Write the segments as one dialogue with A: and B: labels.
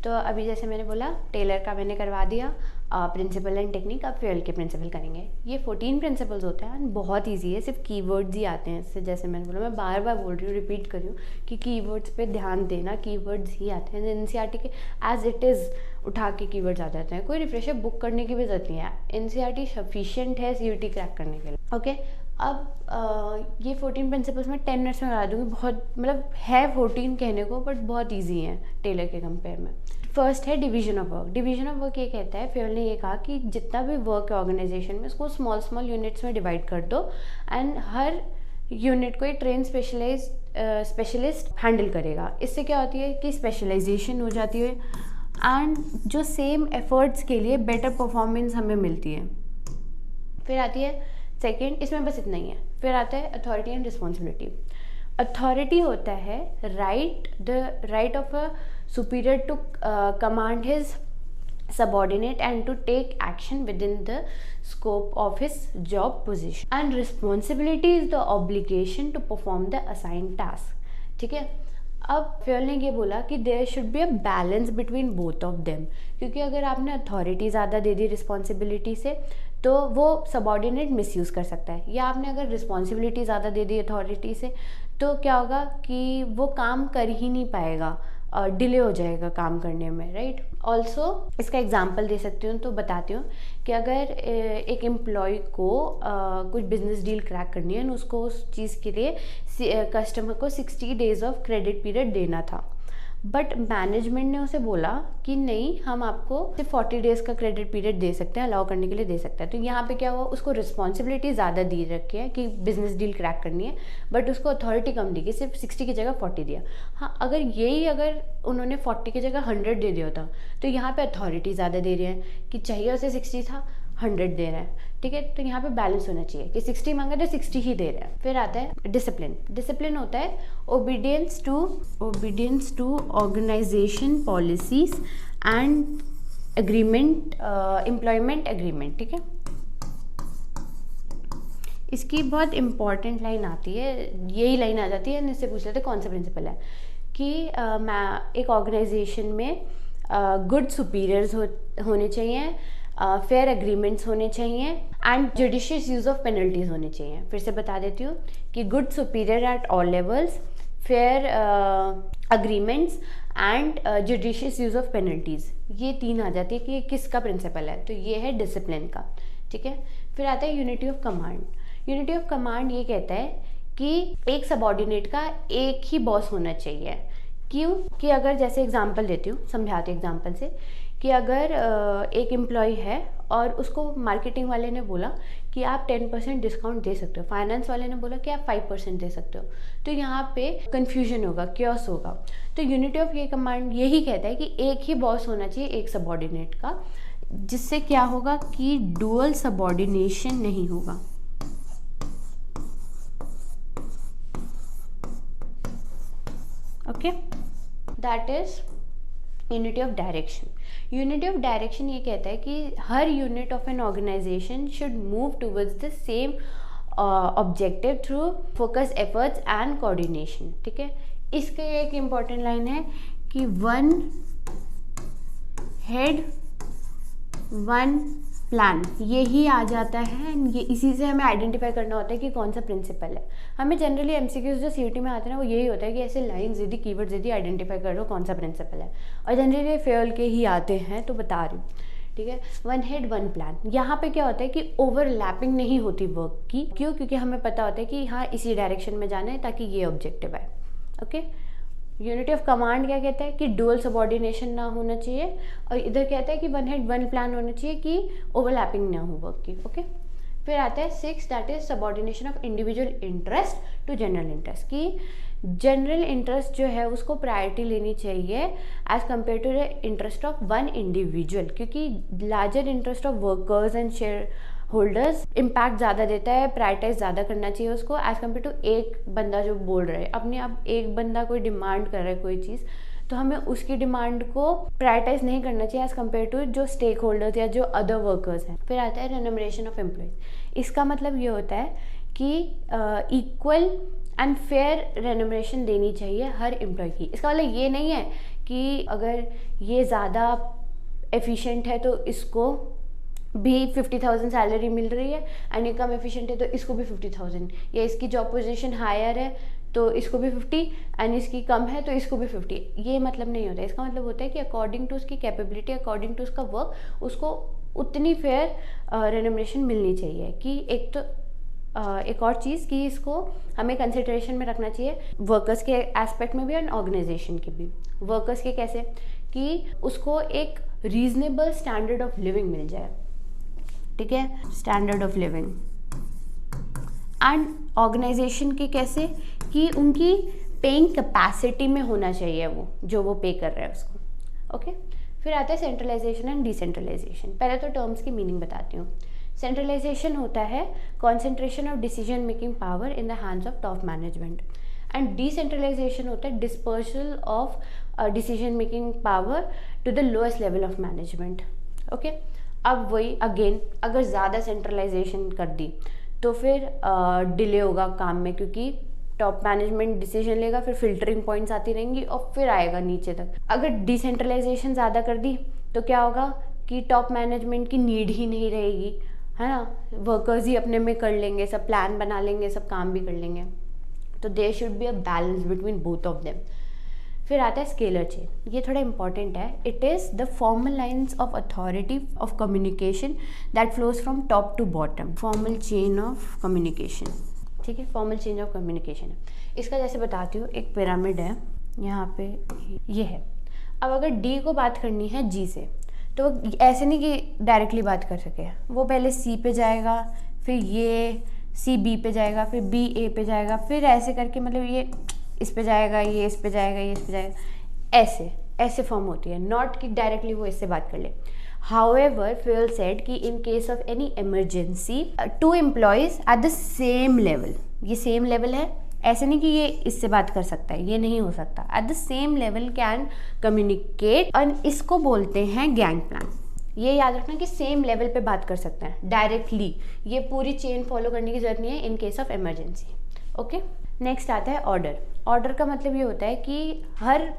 A: तो अभी जैसे मैंने बोला टेलर का मैंने करवा दिया, प्रिंसिपल एंड टेक्निक, अब फ्यूल के प्रिंसिपल करेंगे। ये 14 प्रिंसिपल्स होते हैं, बहुत ईजी है, सिर्फ कीवर्ड्स ही आते हैं इससे। जैसे मैंने बोला, मैं बार बार बोल रही हूँ, रिपीट कर रही हूँ कि कीवर्ड्स पे ध्यान देना, कीवर्ड्स ही आते हैं। एनसीईआरटी के एज इट इज़ उठा के कीवर्ड्स आ जाते हैं, कोई रिफ्रेशर बुक करने की भी जरूरत नहीं है। एनसीईआरटी सफिशिएंट है सीयूटी क्रैक करने के लिए। ओके, अब ये 14 प्रिंसिपल्स में 10 मिनट्स में करा दूँगी। बहुत मतलब है 14 कहने को, बट बहुत ईजी है टेलर के कंपेयर में। फर्स्ट है division of work. Division of work ये कहता है, फ्यूल ने ये कहा कि जितना भी वर्क है ऑर्गेनाइजेशन में, उसको स्मॉल स्मॉल यूनिट्स में डिवाइड कर दो एंड हर यूनिट को एक ट्रेन स्पेशलिस्ट हैंडल करेगा। इससे क्या होती है कि स्पेशलाइजेशन हो जाती है एंड जो सेम एफर्ट्स के लिए बेटर परफॉर्मेंस हमें मिलती है। फिर आती है सेकेंड, इसमें बस इतना ही है। फिर आता है अथॉरिटी एंड रिस्पॉन्सिबिलिटी। अथॉरिटी होता है right of a superior to command his subordinate and to take action within the scope of his job position, and responsibility is the obligation to perform the assigned task। ठीक है, अब fuel ने ये बोला कि there should be a balance between both of them, क्योंकि अगर आपने अथॉरिटी ज़्यादा दे दी रिस्पॉन्सिबिलिटी से तो वो सबॉर्डिनेट मिसयूज़ कर सकता है, या आपने अगर रिस्पॉन्सिबिलिटी ज़्यादा दे दी अथॉरिटी से तो क्या होगा कि वो काम कर ही नहीं पाएगा, डिले हो जाएगा काम करने में, राइट। ऑल्सो इसका एग्जांपल दे सकती हूँ, तो बताती हूँ कि अगर एक एम्प्लॉय को कुछ बिजनेस डील क्रैक करनी है, उसको उस चीज़ के लिए कस्टमर को 60 डेज ऑफ क्रेडिट पीरियड देना था, बट मैनेजमेंट ने उसे बोला कि नहीं, हम आपको सिर्फ 40 डेज़ का क्रेडिट पीरियड दे सकते हैं, अलाउ करने के लिए दे सकते हैं। तो यहाँ पे क्या हुआ, उसको रिस्पॉन्सिबिलिटी ज़्यादा दी रखी है कि बिजनेस डील क्रैक करनी है, बट उसको अथॉरिटी कम दी कि सिर्फ 60 की जगह 40 दिया। हाँ, अगर उन्होंने 40 की जगह 100 दे दिया होता तो यहाँ पे अथॉरिटी ज़्यादा दे रही है कि चाहिए उसे 60 था, 100 दे रहा है, ठीक है। तो यहाँ पे बैलेंस होना चाहिए कि 60 मांगा तो 60 ही दे रहा है। फिर आता है डिसिप्लिन। डिसिप्लिन होता है obedience to organization policies and agreement, employment agreement, ठीक है। इसकी बहुत इंपॉर्टेंट लाइन आती है, यही लाइन आ जाती है, इससे पूछ लेते कौन सा प्रिंसिपल है कि एक ऑर्गेनाइजेशन में गुड सुपीरियर्स होने चाहिए, फेयर एग्रीमेंट्स होने चाहिए and judicious use of penalties होने चाहिए। फिर से बता देती हूँ कि good superior at all levels, fair agreements and judicious use of penalties, ये 3 आ जाती है कि किसका प्रिंसिपल है, तो ये है डिसिप्लिन का, ठीक है। फिर आता है unity of command. Unity of command ये कहता है कि एक सबॉर्डिनेट का एक ही बॉस होना चाहिए। क्यों कि अगर जैसे एग्जांपल देती हूँ, समझाती हूँ एग्जांपल से, कि अगर एक एम्प्लॉय है और उसको मार्केटिंग वाले ने बोला कि आप 10% डिस्काउंट दे सकते हो, फाइनेंस वाले ने बोला कि आप 5% दे सकते हो, तो यहाँ पे कन्फ्यूजन होगा, क्योस होगा। तो यूनिटी ऑफ ये कमांड यही कहता है कि एक ही बॉस होना चाहिए एक सबॉर्डिनेट का, जिससे क्या होगा कि डुअल सबॉर्डिनेशन नहीं होगा। Okay, that is unity of direction. Unity of direction ये कहता है कि हर unit of an organization should move towards the same objective through focus efforts and coordination, ठीक है। इसका एक इम्पॉर्टेंट लाइन है कि वन हेड वन प्लान, यही आ जाता है। ये इसी से हमें आइडेंटिफाई करना होता है कि कौन सा प्रिंसिपल है। हमें जनरली एमसीक्यूज जो सीयूटी में आते हैं ना, वो यही होता है कि ऐसे लाइन यदि कीवर्ड यदि आइडेंटिफाई कर लो कौन सा प्रिंसिपल है, और जनरली फ्यूल के ही आते हैं, तो बता रही हूँ, ठीक है। वन हेड वन प्लान, यहाँ पे क्या होता है कि ओवरलैपिंग नहीं होती वर्क की। क्यों? क्योंकि हमें पता होता है कि हाँ इसी डायरेक्शन में जाना है ताकि ये ऑब्जेक्टिव है। ओके, यूनिटी ऑफ कमांड क्या कहता है कि डुअल सबॉर्डिनेशन ना होना चाहिए, और इधर कहता है कि वन हेड वन प्लान होना चाहिए कि ओवरलैपिंग ना हो वर्क की। ओके, फिर आता है 6, that is subordination of individual interest to general interest, कि जनरल इंटरेस्ट जो है उसको प्रायोरिटी लेनी चाहिए as compare to the interest of one individual, क्योंकि larger interest of workers and shareholders impact ज़्यादा देता है, प्रायोरिटाइज ज़्यादा करना चाहिए उसको एज कम्पेयर टू एक बंदा जो बोल रहा है अपने। अब एक बंदा कोई डिमांड कर रहा है कोई चीज़, तो हमें उसकी डिमांड को प्रायोरिटाइज नहीं करना चाहिए एज कम्पेयर टू जो स्टेक होल्डर्स या जो अदर वर्कर्स हैं। फिर आता है रेन्यूमरेशन ऑफ एम्प्लॉयज। इसका मतलब ये होता है कि इक्वल एंड फेयर रेन्यूमरेशन देनी चाहिए हर एम्प्लॉय की। इसका मतलब ये नहीं है कि अगर ये ज़्यादा एफिशिएंट है तो इसको भी 50,000 सैलरी मिल रही है, एंड ये कम एफिशिएंट है तो इसको भी 50,000, या इसकी जॉब पोजीशन हायर है तो इसको भी 50 एंड इसकी कम है तो इसको भी 50। ये मतलब नहीं होता है। इसका मतलब होता है कि अकॉर्डिंग टू उसकी कैपेबिलिटी, अकॉर्डिंग टू उसका वर्क, उसको उतनी फेयर रेम्युनरेशन मिलनी चाहिए। कि एक तो एक और चीज़ कि इसको हमें कंसिडरेशन में रखना चाहिए वर्कर्स के एस्पेक्ट में भी और ऑर्गेनाइजेशन के भी। वर्कर्स के कैसे कि उसको एक रीजनेबल स्टैंडर्ड ऑफ लिविंग मिल जाए, ठीक है, standard of living. And organization के कैसे कि उनकी पेइंग कैपेसिटी में होना चाहिए वो जो वो पे कर रहा है उसको। ओके, फिर आता है सेंट्रलाइजेशन एंड डिसेंट्रलाइजेशन। पहले तो टर्म्स की मीनिंग बताती हूँ। सेंट्रलाइजेशन होता है concentration of decision making power in the hands of top management, and decentralization होता है dispersal of decision making power to the lowest level of management. Okay, अब वही अगेन, अगर ज़्यादा सेंट्रलाइजेशन कर दी तो फिर डिले होगा काम में, क्योंकि टॉप मैनेजमेंट डिसीजन लेगा, फिर फिल्टरिंग पॉइंट्स आती रहेंगी और फिर आएगा नीचे तक। अगर डिसेंट्रलाइजेशन ज़्यादा कर दी तो क्या होगा कि टॉप मैनेजमेंट की नीड ही नहीं रहेगी, है ना, वर्कर्स ही अपने में कर लेंगे, सब प्लान बना लेंगे, सब काम भी कर लेंगे। तो there should be a balance between both of them. फिर आता है स्केलर चेन। ये थोड़ा इंपॉर्टेंट है। It is the formal lines of authority of communication that flows from top to bottom. Formal chain of communication, ठीक है, formal chain of communication है। इसका जैसे बताती हूँ, एक पिरामिड है, यहाँ पे ये है। अब अगर डी को बात करनी है जी से, तो ऐसे नहीं कि डायरेक्टली बात कर सके, वो पहले सी पे जाएगा, फिर ये सी बी पे जाएगा, फिर बी ए पे जाएगा, फिर ऐसे करके, मतलब ये इस पे जाएगा, ये इस पे जाएगा, ये इस पे जाएगा, ऐसे ऐसे फॉर्म होती है। नॉट कि डायरेक्टली वो इससे बात कर ले। However, Phil said कि in case of any emergency, two employees at the same level, ये same level है, ऐसे नहीं कि ये इससे बात कर सकता है, ये नहीं हो सकता। At the same level can communicate, और इसको बोलते हैं गैंग प्लान। ये याद रखना कि सेम लेवल पे बात कर सकते हैं डायरेक्टली, ये पूरी चेन फॉलो करने की जरूरत नहीं है in case of emergency. Okay, next आता है ऑर्डर। ऑर्डर का मतलब ये होता है कि हर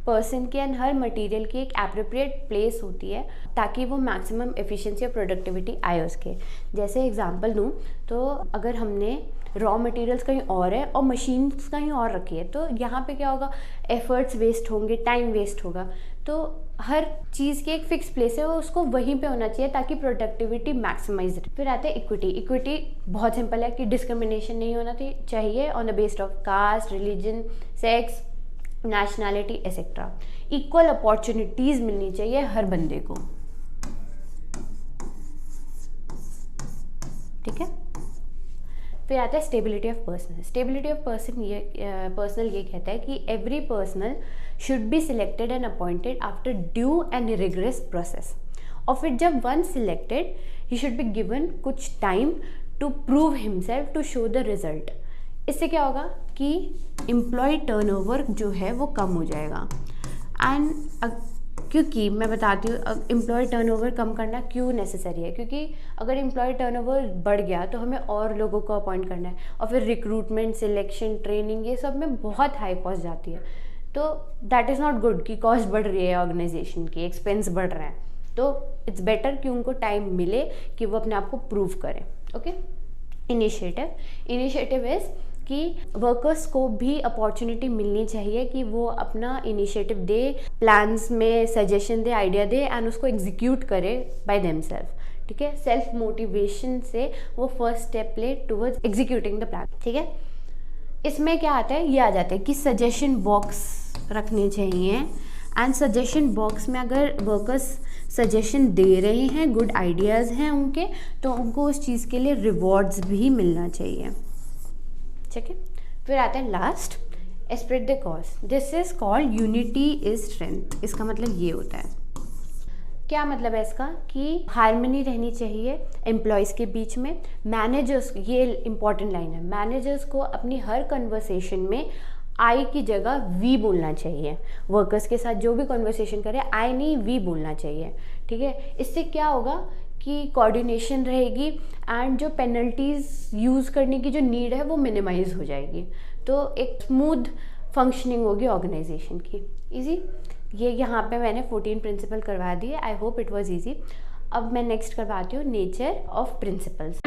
A: पर्सन की एंड हर मटेरियल की एक एप्रोप्रिएट प्लेस होती है ताकि वो मैक्सिमम एफिशिएंसी और प्रोडक्टिविटी आए उसके। जैसे एग्जांपल दूँ तो अगर हमने रॉ मटेरियल्स कहीं और है और मशीन्स कहीं और रखी है, तो यहाँ पे क्या होगा, एफर्ट्स वेस्ट होंगे, टाइम वेस्ट होगा। तो हर चीज़ की एक फिक्स प्लेस है, वो उसको वहीं पे होना चाहिए ताकि प्रोडक्टिविटी मैक्सिमाइज रहे। फिर आते हैं इक्विटी। इक्विटी बहुत सिंपल है कि डिस्क्रिमिनेशन नहीं होना चाहिए on the based of caste, religion, sex, nationality etcetera. Equal opportunities मिलनी चाहिए हर बंदे को, ठीक है। फिर आता है stability of person. Stability of person ये कहता है कि every personal should be selected and appointed after due and rigorous process, और फिर जब one selected he should be given कुछ time to prove himself to show the result. इससे क्या होगा कि एम्प्लॉय टर्नओवर जो है वो कम हो जाएगा। एंड क्योंकि मैं बताती हूँ एम्प्लॉय टर्नओवर कम करना क्यों नेसेसरी है, क्योंकि अगर एम्प्लॉय टर्नओवर बढ़ गया तो हमें और लोगों को अपॉइंट करना है, और फिर रिक्रूटमेंट, सिलेक्शन, ट्रेनिंग, ये सब में बहुत हाई कॉस्ट जाती है। तो दैट इज़ नॉट गुड कि कॉस्ट बढ़ रही है ऑर्गेनाइजेशन की, एक्सपेंस बढ़ रहा है। तो इट्स बेटर कि उनको टाइम मिले कि वो अपने आप को प्रूव करें। ओके, इनिशिएटिव इज़ कि वर्कर्स को भी अपॉर्चुनिटी मिलनी चाहिए कि वो अपना इनिशिएटिव दे, प्लान्स में suggestion they, idea they, and उसको एग्जीक्यूट करे बाय देमसेल्फ, ठीक है। सेल्फ मोटिवेशन से वो फर्स्ट स्टेप ले टुवर्ड्स एग्जीक्यूटिंग द प्लान, ठीक है। इसमें क्या आता है, ये आ जाता है कि सजेशन बॉक्स रखने चाहिए, एंड सजेशन बॉक्स में अगर वर्कर्स सजेशन दे रहे हैं, गुड आइडियाज़ हैं उनके, तो उनको उस चीज़ के लिए रिवॉर्ड्स भी मिलना चाहिए, ठीक है। फिर आता है last, spread the cause. This is called unity is strength. इसका मतलब ये होता है, क्या मतलब है इसका, कि हार्मनी रहनी चाहिए एम्प्लॉयज़ के बीच में। मैनेजर्स, ये इंपॉर्टेंट लाइन है, मैनेजर्स को अपनी हर कन्वर्सेशन में आई की जगह वी बोलना चाहिए। वर्कर्स के साथ जो भी कन्वर्सेशन करे, आई नहीं वी बोलना चाहिए, ठीक है। इससे क्या होगा कि कोऑर्डिनेशन रहेगी, एंड जो पेनल्टीज़ यूज़ करने की जो नीड है वो मिनिमाइज हो जाएगी। तो एक स्मूथ फंक्शनिंग होगी ऑर्गेनाइजेशन की, इजी। ये यहाँ पे मैंने 14 प्रिंसिपल करवा दिए। I hope it was easy. अब मैं नेक्स्ट करवाती हूँ नेचर ऑफ प्रिंसिपल्स।